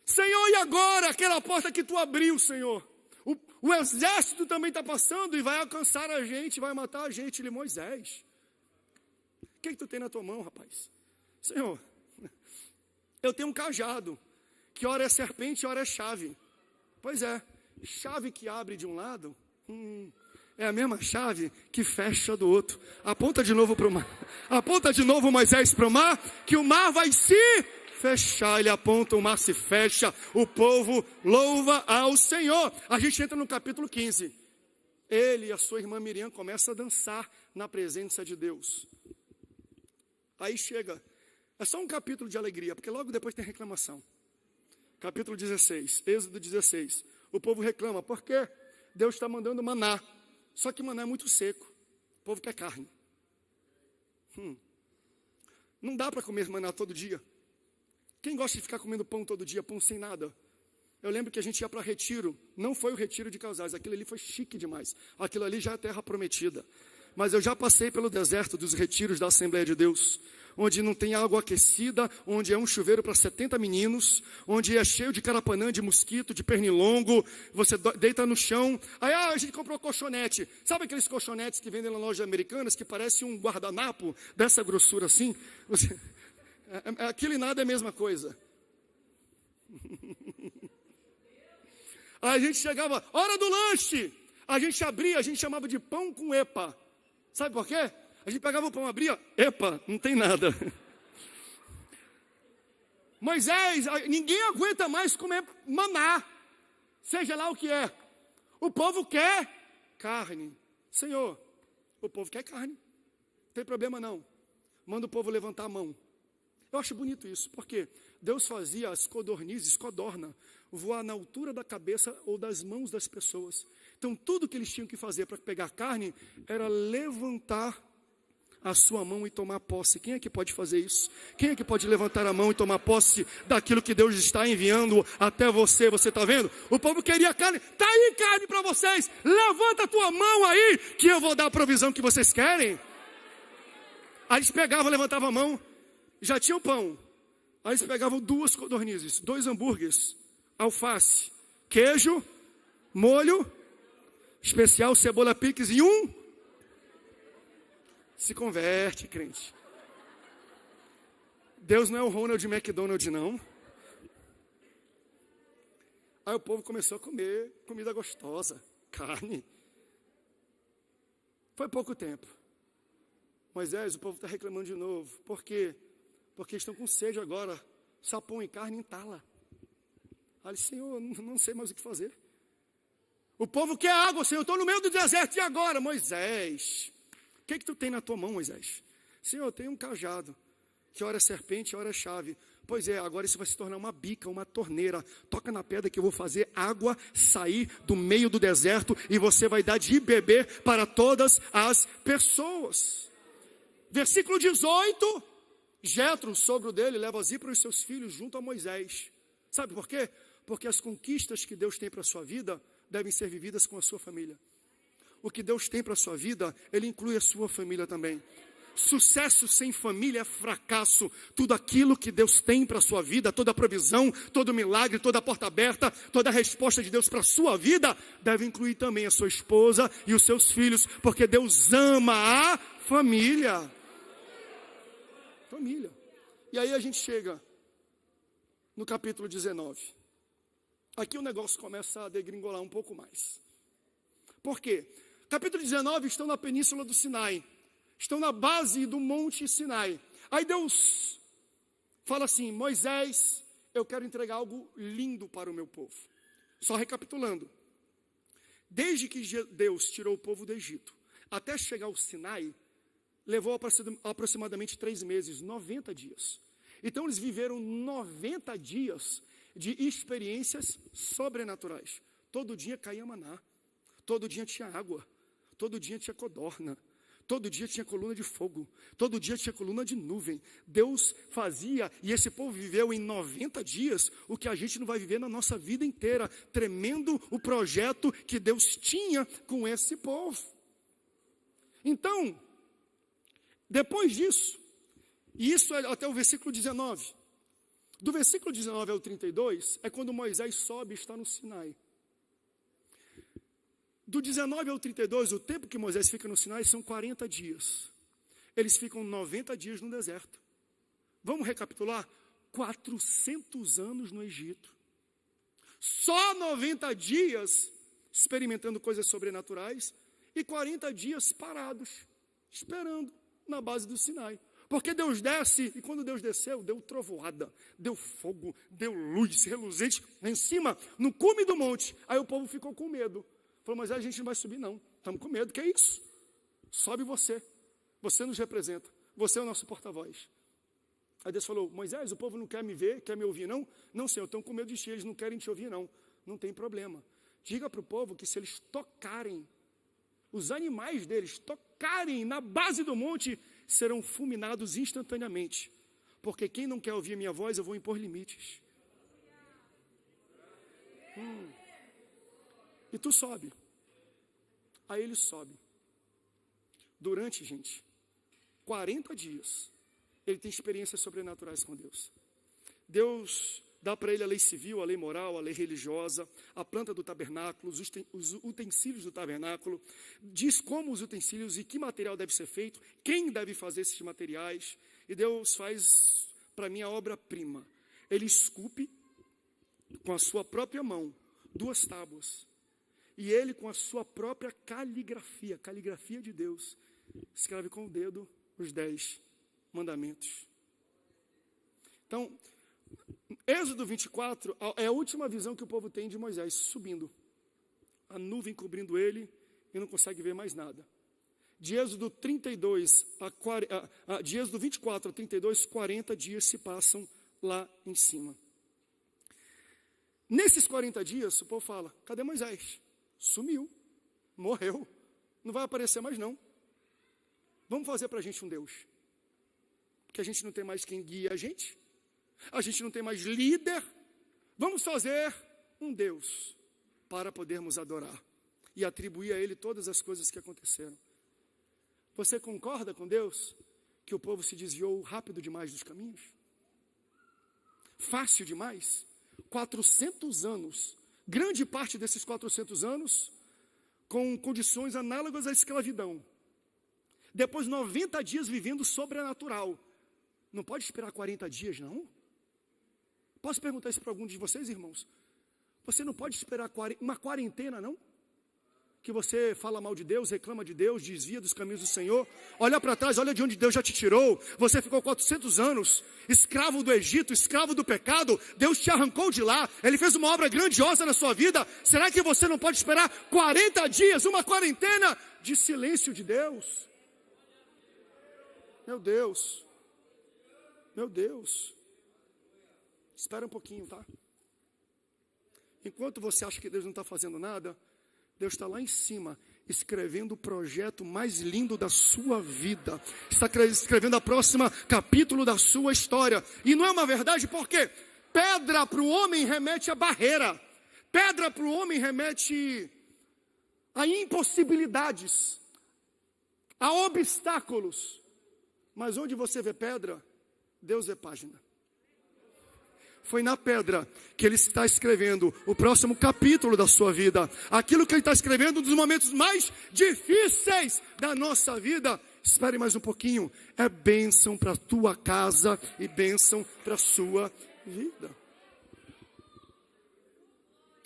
[SPEAKER 1] Senhor, e agora? Aquela porta que tu abriu, Senhor. O exército também está passando e vai alcançar a gente, vai matar a gente. Ele: Moisés, o que tu tem na tua mão, rapaz? Senhor, eu tenho um cajado, que ora é serpente, ora é chave. Pois é, chave que abre de um lado... é a mesma chave que fecha do outro. Aponta de novo para o mar. Aponta de novo, Moisés, para o mar, que o mar vai se fechar. Ele aponta, o mar se fecha. O povo louva ao Senhor. A gente entra no capítulo 15. Ele e a sua irmã Miriam começam a dançar na presença de Deus. Aí chega. É só um capítulo de alegria, porque logo depois tem reclamação. Capítulo 16, Êxodo 16. O povo reclama, porque Deus está mandando maná. Só que maná é muito seco. O povo quer carne. Não dá para comer maná todo dia. Quem gosta de ficar comendo pão todo dia, pão sem nada? Eu lembro que a gente ia para retiro. Não foi o retiro de casais. Aquilo ali foi chique demais. Aquilo ali já é terra prometida. Mas eu já passei pelo deserto dos retiros da Assembleia de Deus, onde não tem água aquecida, onde é um chuveiro para 70 meninos, onde é cheio de carapanã, de mosquito, de pernilongo, você deita no chão. Aí a gente comprou colchonete. Sabe aqueles colchonetes que vendem na loja americanas, que parece um guardanapo dessa grossura assim? Aquilo e nada é a mesma coisa. Aí a gente chegava, hora do lanche. A gente abria, a gente chamava de pão com epa. Sabe por quê? A gente pegava o pão, abria, epa, não tem nada. Moisés, ninguém aguenta mais comer maná, seja lá o que é. O povo quer carne. Senhor, o povo quer carne. Não tem problema não. Manda o povo levantar a mão. Eu acho bonito isso, porque Deus fazia as codornizes, codorna, voar na altura da cabeça ou das mãos das pessoas. Então tudo que eles tinham que fazer para pegar carne era levantar a sua mão e tomar posse. Quem é que pode fazer isso? Quem é que pode levantar a mão e tomar posse daquilo que Deus está enviando até você? Você está vendo? O povo queria carne. Está aí carne para vocês. Levanta a tua mão aí, que eu vou dar a provisão que vocês querem. Aí eles pegavam, levantavam a mão. Já tinha o pão. Aí eles pegavam 2 codornizes, 2 hambúrgueres, alface, queijo, molho especial, cebola picles e se converte, crente. Deus não é o Ronald McDonald, não. Aí o povo começou a comer comida gostosa, carne. Foi pouco tempo. Moisés, o povo está reclamando de novo. Por quê? Porque estão com sede agora. Sapão e carne entala. Aí ele: Senhor, não sei mais o que fazer. O povo quer água, Senhor, eu estou no meio do deserto, e agora? Moisés, o que tu tem na tua mão, Moisés? Senhor, eu tenho um cajado. Que ora é serpente, ora é chave. Pois é, agora isso vai se tornar uma bica, uma torneira. Toca na pedra que eu vou fazer água sair do meio do deserto e você vai dar de beber para todas as pessoas. Versículo 18, Jetro, o sogro dele, leva Zípora e os seus filhos junto a Moisés. Sabe por quê? Porque as conquistas que Deus tem para a sua vida devem ser vividas com a sua família. O que Deus tem para a sua vida, Ele inclui a sua família também. Sucesso sem família é fracasso. Tudo aquilo que Deus tem para a sua vida, toda a provisão, todo milagre, toda a porta aberta, toda a resposta de Deus para a sua vida, deve incluir também a sua esposa e os seus filhos, porque Deus ama a família. Família. E aí a gente chega no capítulo 19. Aqui o negócio começa a degringolar um pouco mais. Por quê? Capítulo 19 estão na península do Sinai. Estão na base do Monte Sinai. Aí Deus fala assim: Moisés, eu quero entregar algo lindo para o meu povo. Só recapitulando. Desde que Deus tirou o povo do Egito, até chegar ao Sinai, levou aproximadamente 3 meses, 90 dias. Então eles viveram 90 dias de experiências sobrenaturais. Todo dia caía maná, todo dia tinha água, todo dia tinha codorna, todo dia tinha coluna de fogo, todo dia tinha coluna de nuvem. Deus fazia, e esse povo viveu em 90 dias, o que a gente não vai viver na nossa vida inteira. Tremendo o projeto que Deus tinha com esse povo. Então, depois disso, e isso é até o versículo 19, do versículo 19 ao 32, é quando Moisés sobe e está no Sinai. Do 19 ao 32, o tempo que Moisés fica no Sinai são 40 dias. Eles ficam 90 dias no deserto. Vamos recapitular? 400 anos no Egito. Só 90 dias experimentando coisas sobrenaturais e 40 dias parados, esperando na base do Sinai. Porque Deus desce, e quando Deus desceu, deu trovoada, deu fogo, deu luz reluzente em cima, no cume do monte. Aí o povo ficou com medo. Falou: mas a gente não vai subir não, estamos com medo. Que é isso? Sobe você, você nos representa, você é o nosso porta-voz. Aí Deus falou: Moisés, o povo não quer me ver, quer me ouvir não? Não, Senhor, estão com medo de ti, eles não querem te ouvir não. Não tem problema. Diga para o povo que se eles tocarem, os animais deles tocarem na base do monte, serão fulminados instantaneamente. Porque quem não quer ouvir a minha voz, eu vou impor limites. E tu sobe. Aí ele sobe. Durante, gente, 40 dias, ele tem experiências sobrenaturais com Deus. Deus dá para ele a lei civil, a lei moral, a lei religiosa, a planta do tabernáculo, os utensílios do tabernáculo, diz como os utensílios e que material deve ser feito, quem deve fazer esses materiais. E Deus faz para mim a obra-prima. Ele esculpe com a sua própria mão 2 tábuas. E ele, com a sua própria caligrafia de Deus, escreve com o dedo os 10 mandamentos. Então, Êxodo 24 é a última visão que o povo tem de Moisés, subindo. A nuvem cobrindo ele e não consegue ver mais nada. De Êxodo 24 a 32, 40 dias se passam lá em cima. Nesses 40 dias, o povo fala: cadê Moisés? Sumiu, morreu, não vai aparecer mais não. Vamos fazer para a gente um Deus. Porque a gente não tem mais quem guia a gente não tem mais líder. Vamos fazer um Deus para podermos adorar e atribuir a Ele todas as coisas que aconteceram. Você concorda com Deus que o povo se desviou rápido demais dos caminhos? Fácil demais? 400 anos, grande parte desses 400 anos com condições análogas à escravidão. Depois 90 dias vivendo sobrenatural. Não pode esperar 40 dias não? Posso perguntar isso para algum de vocês, irmãos? Você não pode esperar uma quarentena, não? Que você fala mal de Deus, reclama de Deus, desvia dos caminhos do Senhor. Olha para trás, olha de onde Deus já te tirou. Você ficou 400 anos, escravo do Egito, escravo do pecado. Deus te arrancou de lá. Ele fez uma obra grandiosa na sua vida. Será que você não pode esperar 40 dias, uma quarentena de silêncio de Deus? Meu Deus. Meu Deus. Espera um pouquinho, tá? Enquanto você acha que Deus não está fazendo nada, Deus está lá em cima, escrevendo o projeto mais lindo da sua vida. Está escrevendo a próxima capítulo da sua história. E não é uma verdade porque pedra para o homem remete a barreira. Pedra para o homem remete a impossibilidades, a obstáculos. Mas onde você vê pedra, Deus vê página. Foi na pedra que Ele está escrevendo o próximo capítulo da sua vida. Aquilo que Ele está escrevendo nos momentos mais difíceis da nossa vida. Espere mais um pouquinho. É bênção para a tua casa e bênção para a sua vida.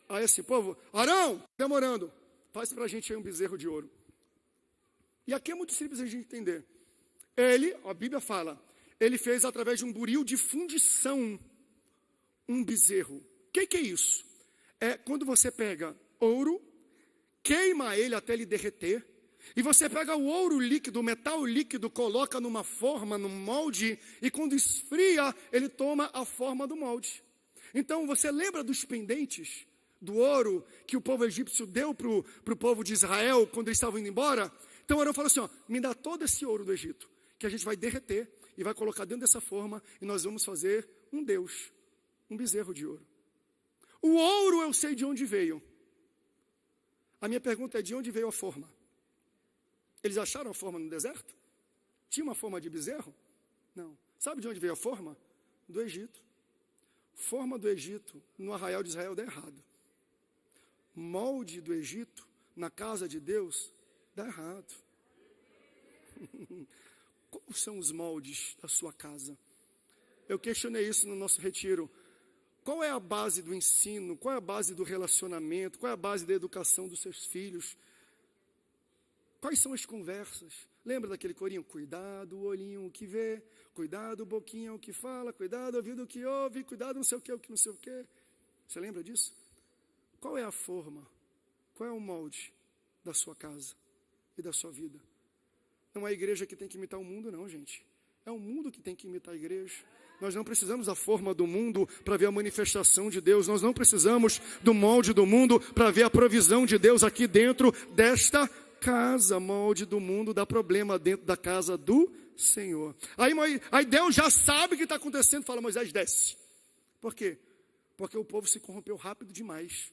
[SPEAKER 1] Aí esse povo, Arão, demorando, faz para a gente aí um bezerro de ouro. E aqui é muito simples a gente entender. Ele, a Bíblia fala, ele fez através de um buril de fundição um bezerro. O que é isso? É quando você pega ouro, queima ele até ele derreter, e você pega o ouro líquido, o metal líquido, coloca numa forma, num molde, e quando esfria, ele toma a forma do molde. Então você lembra dos pendentes do ouro que o povo egípcio deu para o povo de Israel quando eles estavam indo embora? Então Arão falou assim, ó, me dá todo esse ouro do Egito, que a gente vai derreter e vai colocar dentro dessa forma, e nós vamos fazer um Deus, um bezerro de ouro. O ouro eu sei de onde veio. A minha pergunta é, de onde veio a forma? Eles acharam a forma no deserto? Tinha uma forma de bezerro? Não. Sabe de onde veio a forma? Do Egito. Forma do Egito no arraial de Israel dá errado. Molde do Egito na casa de Deus dá errado. Como são os moldes da sua casa? Eu questionei isso no nosso retiro. Qual é a base do ensino? Qual é a base do relacionamento? Qual é a base da educação dos seus filhos? Quais são as conversas? Lembra daquele corinho? Cuidado o olhinho o que vê, cuidado o boquinha o que fala, cuidado o ouvido o que ouve, cuidado não sei o que não sei o que. Você lembra disso? Qual é a forma? Qual é o molde da sua casa e da sua vida? Não é a igreja que tem que imitar o mundo, não, gente. É o mundo que tem que imitar a igreja. Nós não precisamos da forma do mundo para ver a manifestação de Deus. Nós não precisamos do molde do mundo para ver a provisão de Deus aqui dentro desta casa. Molde do mundo dá problema dentro da casa do Senhor. Aí Deus já sabe o que está acontecendo. Fala, Moisés, desce. Por quê? Porque o povo se corrompeu rápido demais.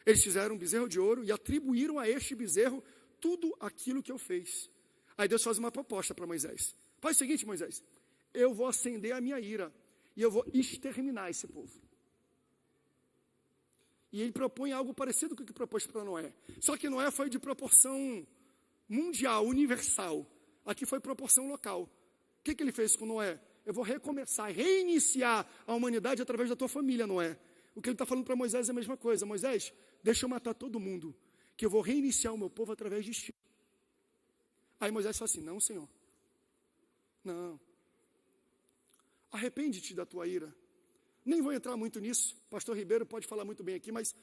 [SPEAKER 1] Eles fizeram um bezerro de ouro e atribuíram a este bezerro tudo aquilo que eu fiz. Aí Deus faz uma proposta para Moisés. Faz o seguinte, Moisés. Eu vou acender a minha ira e eu vou exterminar esse povo. E ele propõe algo parecido com o que propôs para Noé. Só que Noé foi de proporção mundial, universal. Aqui foi proporção local. O que ele fez com Noé? Eu vou recomeçar, reiniciar a humanidade através da tua família, Noé. O que ele está falando para Moisés é a mesma coisa. Moisés, deixa eu matar todo mundo, que eu vou reiniciar o meu povo através de ti. Aí Moisés fala assim, não, Senhor. Não. Arrepende-te da tua ira. Nem vou entrar muito nisso. Pastor Ribeiro pode falar muito bem aqui, mas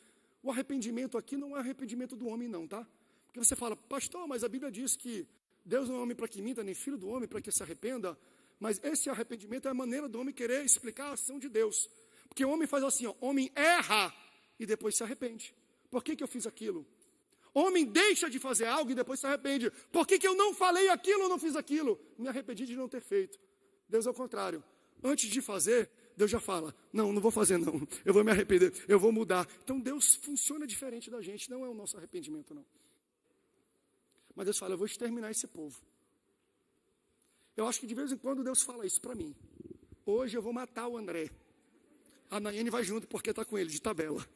[SPEAKER 1] o arrependimento aqui não é arrependimento do homem, não, tá? Porque você fala, pastor, mas a Bíblia diz que Deus não é homem para que minta, nem filho do homem para que se arrependa. Mas esse arrependimento é a maneira do homem querer explicar a ação de Deus. Porque o homem faz assim, ó, homem erra e depois se arrepende. Por que eu fiz aquilo? Homem deixa de fazer algo e depois se arrepende. Por que eu não falei aquilo ou não fiz aquilo? Me arrependi de não ter feito. Deus é o contrário. Antes de fazer, Deus já fala, não vou fazer não, eu vou me arrepender, eu vou mudar. Então Deus funciona diferente da gente, não é o nosso arrependimento não. Mas Deus fala, eu vou exterminar esse povo. Eu acho que de vez em quando Deus fala isso para mim. Hoje eu vou matar o André. A Nayane vai junto porque está com ele, de tabela.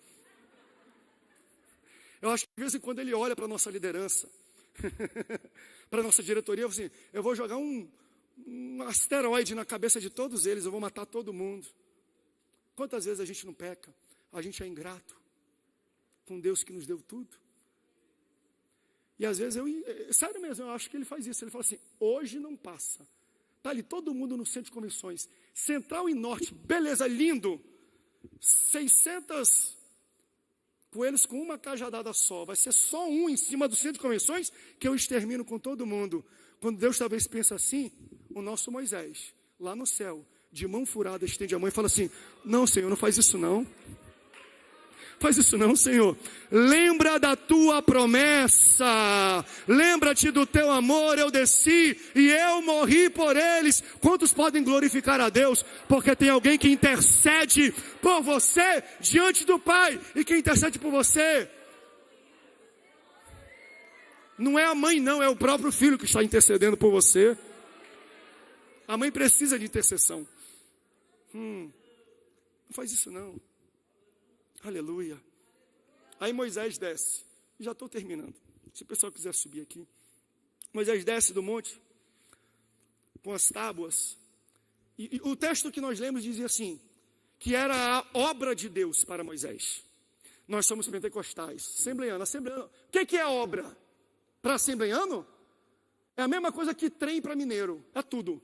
[SPEAKER 1] Eu acho que de vez em quando Ele olha para a nossa liderança, para a nossa diretoria, assim, eu vou jogar um asteroide na cabeça de todos eles, eu vou matar todo mundo. Quantas vezes a gente não peca? A gente é ingrato com Deus que nos deu tudo. E às vezes, sério mesmo, eu acho que Ele faz isso. Ele fala assim, hoje não passa. Está ali todo mundo no centro de convenções, central e norte, beleza, lindo. 600 coelhos com uma cajadada só. Vai ser só um em cima do centro de convenções que eu extermino com todo mundo. Quando Deus talvez pensa assim, o nosso Moisés, lá no céu, de mão furada, estende a mão e fala assim: não, Senhor, não faz isso não. Faz isso não, Senhor. Lembra da tua promessa. Lembra-te do teu amor. Eu desci e eu morri por eles. Quantos podem glorificar a Deus? Porque tem alguém que intercede por você diante do Pai. E quem intercede por você não é a mãe não, é o próprio filho que está intercedendo por você. A mãe precisa de intercessão. Não faz isso não. Aleluia. Aí Moisés desce. Já estou terminando. Se o pessoal quiser subir aqui. Moisés desce do monte com as tábuas. E o texto que nós lemos dizia assim, que era a obra de Deus para Moisés. Nós somos pentecostais, assembleiano. O que é obra? Para assembleiano? É a mesma coisa que trem para mineiro. É tudo.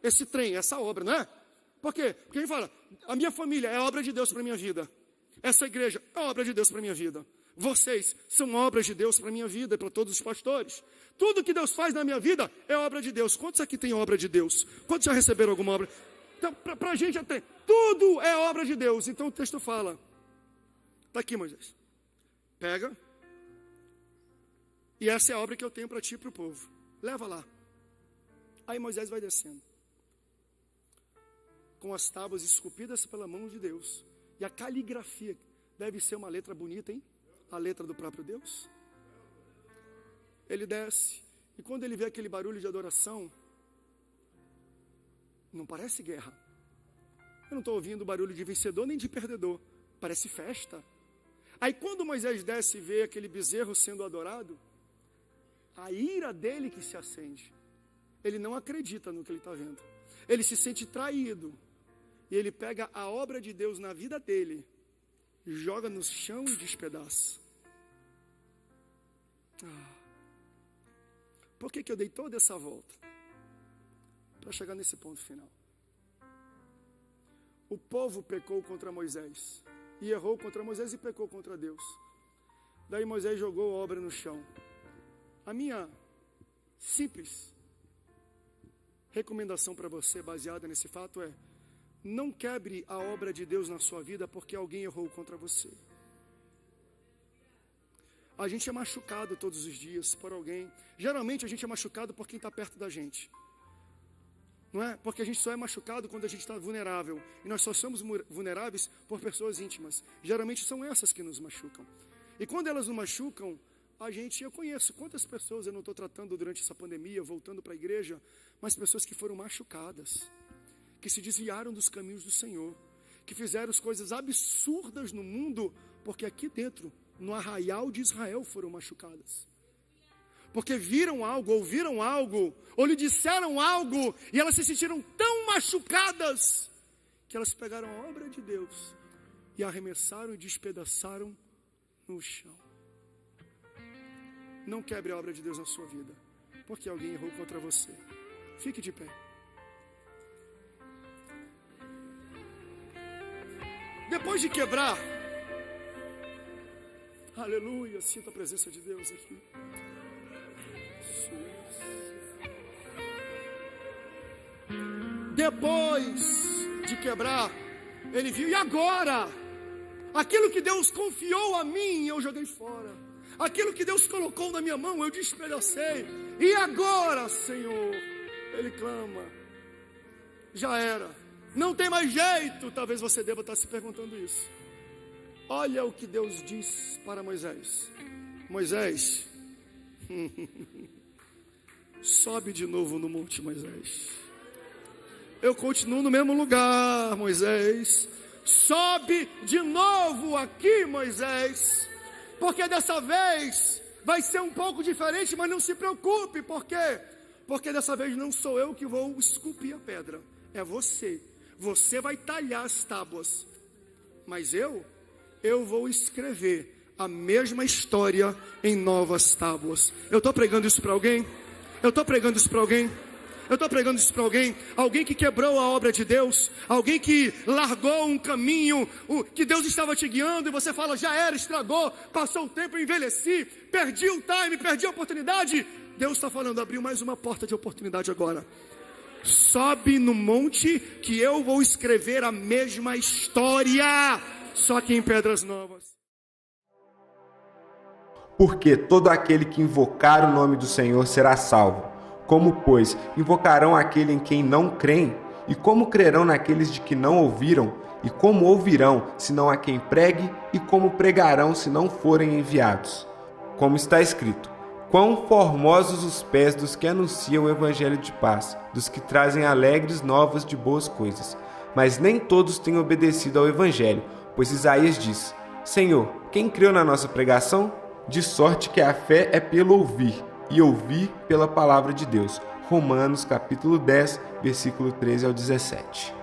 [SPEAKER 1] Esse trem, essa obra, não é? Por quê? Porque ele fala, a minha família é obra de Deus para a minha vida. Essa igreja é obra de Deus para a minha vida. Vocês são obras de Deus para a minha vida e para todos os pastores. Tudo que Deus faz na minha vida é obra de Deus. Quantos aqui tem obra de Deus? Quantos já receberam alguma obra? Então, para a gente até, tudo é obra de Deus. Então o texto fala, está aqui, Moisés. Pega, e essa é a obra que eu tenho para ti e para o povo. Leva lá. Aí Moisés vai descendo, com as tábuas esculpidas pela mão de Deus. E a caligrafia deve ser uma letra bonita, hein? A letra do próprio Deus. Ele desce. E quando ele vê aquele barulho de adoração, não parece guerra. Eu não estou ouvindo barulho de vencedor nem de perdedor. Parece festa. Aí quando Moisés desce e vê aquele bezerro sendo adorado, a ira dele que se acende. Ele não acredita no que ele está vendo. Ele se sente traído. E ele pega a obra de Deus na vida dele, joga no chão e despedaça. Por que eu dei toda essa volta? Para chegar nesse ponto final. O povo pecou contra Moisés. E errou contra Moisés e pecou contra Deus. Daí Moisés jogou a obra no chão. A minha simples recomendação para você, baseada nesse fato, é: não quebre a obra de Deus na sua vida porque alguém errou contra você. A gente é machucado todos os dias por alguém. Geralmente a gente é machucado por quem está perto da gente. Não é? Porque a gente só é machucado quando a gente está vulnerável. E nós só somos vulneráveis por pessoas íntimas. Geralmente são essas que nos machucam. E quando elas nos machucam, eu conheço quantas pessoas eu não estou tratando durante essa pandemia, voltando para a igreja, mas pessoas que foram machucadas, que se desviaram dos caminhos do Senhor, que fizeram as coisas absurdas no mundo, porque aqui dentro, no arraial de Israel, foram machucadas. Porque viram algo, ouviram algo, ou lhe disseram algo, e elas se sentiram tão machucadas, que elas pegaram a obra de Deus, e arremessaram e despedaçaram no chão. Não quebre a obra de Deus na sua vida, porque alguém errou contra você. Fique de pé. Depois de quebrar, aleluia, sinta a presença de Deus aqui. Depois de quebrar, ele viu, e agora? Aquilo que Deus confiou a mim, eu joguei fora. Aquilo que Deus colocou na minha mão, eu despedacei. E agora, Senhor? Ele clama. Já era. Não tem mais jeito. Talvez você deva estar se perguntando isso. Olha o que Deus diz para Moisés. Moisés, sobe de novo no monte, Moisés. Eu continuo no mesmo lugar, Moisés. Sobe de novo aqui, Moisés. Porque dessa vez vai ser um pouco diferente, mas não se preocupe. Por quê? Porque dessa vez não sou eu que vou esculpir a pedra. É você. Você vai talhar as tábuas. Mas eu vou escrever a mesma história em novas tábuas. Eu estou pregando isso para alguém? Eu estou pregando isso para alguém? Eu estou pregando isso para alguém? Alguém que quebrou a obra de Deus? Alguém que largou um caminho que Deus estava te guiando e você fala, já era, estragou, passou o tempo, envelheci, perdi o time, perdi a oportunidade. Deus está falando, abriu mais uma porta de oportunidade agora. sobe no monte que eu vou escrever a mesma história, só que em Pedras Novas.
[SPEAKER 2] Porque todo aquele que invocar o nome do Senhor será salvo. Como, pois, invocarão aquele em quem não creem? E como crerão naqueles de que não ouviram? E como ouvirão, senão a quem pregue? E como pregarão, se não forem enviados? Como está escrito: quão formosos os pés dos que anunciam o evangelho de paz, dos que trazem alegres novas de boas coisas. Mas nem todos têm obedecido ao evangelho, pois Isaías diz: Senhor, quem creu na nossa pregação? De sorte que a fé é pelo ouvir, e ouvir pela palavra de Deus. Romanos capítulo 10, versículo 13 ao 17.